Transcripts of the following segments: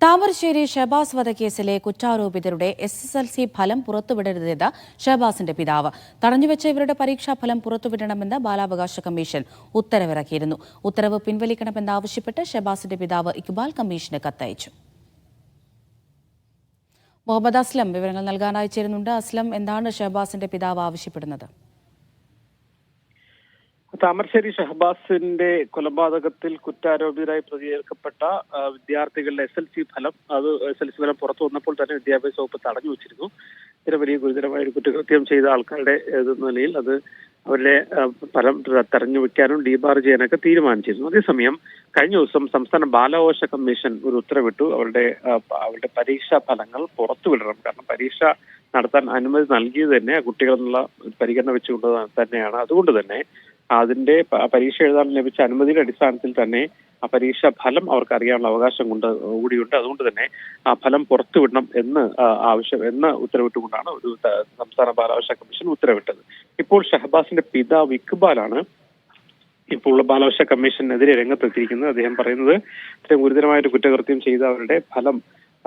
Thamarassery Shahbaz വധക്കേസിലെ കുറ്റാരോപിതരുടെ SSLC ഫലം പുറത്തുവിടരുതെന്ന് ഷഹബാസിന്റെ പിതാവ്. തടഞ്ഞുവെച്ച ഇവരുടെ പരീക്ഷാഫലം പുറത്തുവിടണമെന്ന് ബാലാവകാശ കമ്മീഷൻ ഉത്തരവിറക്കിയിരുന്നു. ഉത്തരവ് പിൻവലിക്കണമെന്നാവശ്യപ്പെട്ട് ഷഹബാസിന്റെ പിതാവ് ഇക്ബാൽ കമ്മീഷന് കത്തയച്ചു. മുഹമ്മദ് അസ്ലം വിവരങ്ങൾ നൽകാനായി ചേരുന്നുണ്ട്. അസ്ലം, എന്താണ് ഷഹബാസിന്റെ പിതാവ് ആവശ്യപ്പെടുന്നത്? താമരശ്ശേരി ഷഹബാസിന്റെ കൊലപാതകത്തിൽ കുറ്റാരോപിതരായി പ്രതിയേൽക്കപ്പെട്ട വിദ്യാർത്ഥികളുടെ SLC ഫലം ഫലം പുറത്തു വന്നപ്പോൾ തന്നെ വിദ്യാഭ്യാസ വകുപ്പ് തടഞ്ഞു വെച്ചിരുന്നു. ഇത്ര വലിയ ഗുരുതരമായ ഒരു കുറ്റകൃത്യം ചെയ്ത ആൾക്കാരുടെ നിലയിൽ അത് അവരുടെ ഫലം തെരഞ്ഞു വെക്കാനും ഡീബാർ ചെയ്യാനൊക്കെ തീരുമാനിച്ചിരുന്നു. അതേസമയം കഴിഞ്ഞ ദിവസം സംസ്ഥാന ബാലാവകാശ കമ്മീഷൻ ഒരു ഉത്തരവിട്ടു. അവരുടെ പരീക്ഷാ ഫലങ്ങൾ പുറത്തുവിടണം. കാരണം പരീക്ഷ നടത്താൻ അനുമതി നൽകിയത് തന്നെ കുട്ടികളെന്നുള്ള പരിഗണന വെച്ചുകൊണ്ട് തന്നെയാണ്. അതുകൊണ്ട് തന്നെ അതിന്റെ പരീക്ഷ എഴുതാൻ ലഭിച്ച അനുമതിയുടെ അടിസ്ഥാനത്തിൽ തന്നെ ആ പരീക്ഷാ ഫലം അവർക്ക് അറിയാനുള്ള അവകാശം കൂടിയുണ്ട്. അതുകൊണ്ട് തന്നെ ആ ഫലം പുറത്തുവിടണം എന്ന് ഉത്തരവിട്ടുകൊണ്ടാണ് ഒരു സംസ്ഥാന ബാലാവകാശ കമ്മീഷൻ ഉത്തരവിട്ടത്. ഇപ്പോൾ ഷഹബാസിന്റെ പിതാവ് ഇക്ബാലാണ് ഇപ്പോൾ ബാലാവകാശ കമ്മീഷനെതിരെ രംഗത്തെത്തിയിരിക്കുന്നത്. അദ്ദേഹം പറയുന്നത് ഇത്രയും ഗുരുതരമായ ഒരു കുറ്റകൃത്യം ചെയ്ത അവരുടെ ഫലം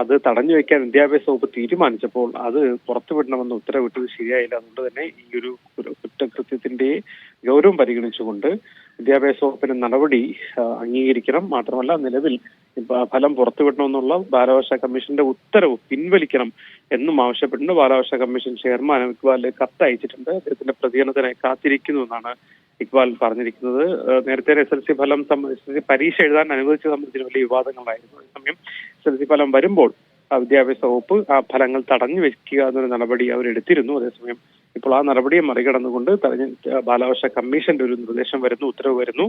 അത് തടഞ്ഞു വെക്കാൻ വിദ്യാഭ്യാസ വകുപ്പ് തീരുമാനിച്ചപ്പോൾ അത് പുറത്തുവിടണമെന്ന് ഉത്തരവിട്ടത് ശരിയായില്ല. അതുകൊണ്ട് തന്നെ ഈ ഒരു കുറ്റകൃത്യത്തിന്റെ ഗൗരവം പരിഗണിച്ചുകൊണ്ട് വിദ്യാഭ്യാസ വകുപ്പിന്റെ നടപടി അംഗീകരിക്കണം. മാത്രമല്ല നിലവിൽ ഫലം പുറത്തുവിടണമെന്നുള്ള ബാലാവകാശ കമ്മീഷന്റെ ഉത്തരവ് പിൻവലിക്കണം എന്നും ആവശ്യപ്പെട്ടുണ്ട്. ബാലാവകാശ കമ്മീഷൻ ചെയർമാൻ ഇക്ബാലിന് കത്തയച്ചിട്ടുണ്ട്. അദ്ദേഹത്തിന്റെ പ്രതികരണത്തിനായി കാത്തിരിക്കുന്നു എന്നാണ് ഇക്ബാൽ പറഞ്ഞിരിക്കുന്നത്. നേരത്തെ SLC ഫലം പരീക്ഷ എഴുതാൻ അനുവദിച്ചത് സംബന്ധിച്ച് വലിയ വിവാദങ്ങളായിരുന്നു. അതേസമയം SLC ഫലം വരുമ്പോൾ വിദ്യാഭ്യാസ വകുപ്പ് ആ ഫലങ്ങൾ തടഞ്ഞു വെക്കുക എന്നൊരു നടപടി അവരെടുത്തിരുന്നു. അതേസമയം ഇപ്പോൾ ആ നടപടിയെ മറികടന്നുകൊണ്ട് ബാലാവകാശ കമ്മീഷന്റെ ഒരു നിർദ്ദേശം വരുന്നു, ഉത്തരവ് വരുന്നു.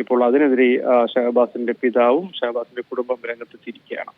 ഇപ്പോൾ അതിനെതിരെ ഷഹബാസിന്റെ പിതാവും ഷഹബാസിന്റെ കുടുംബം രംഗത്തെത്തിയിരിക്കുകയാണ്.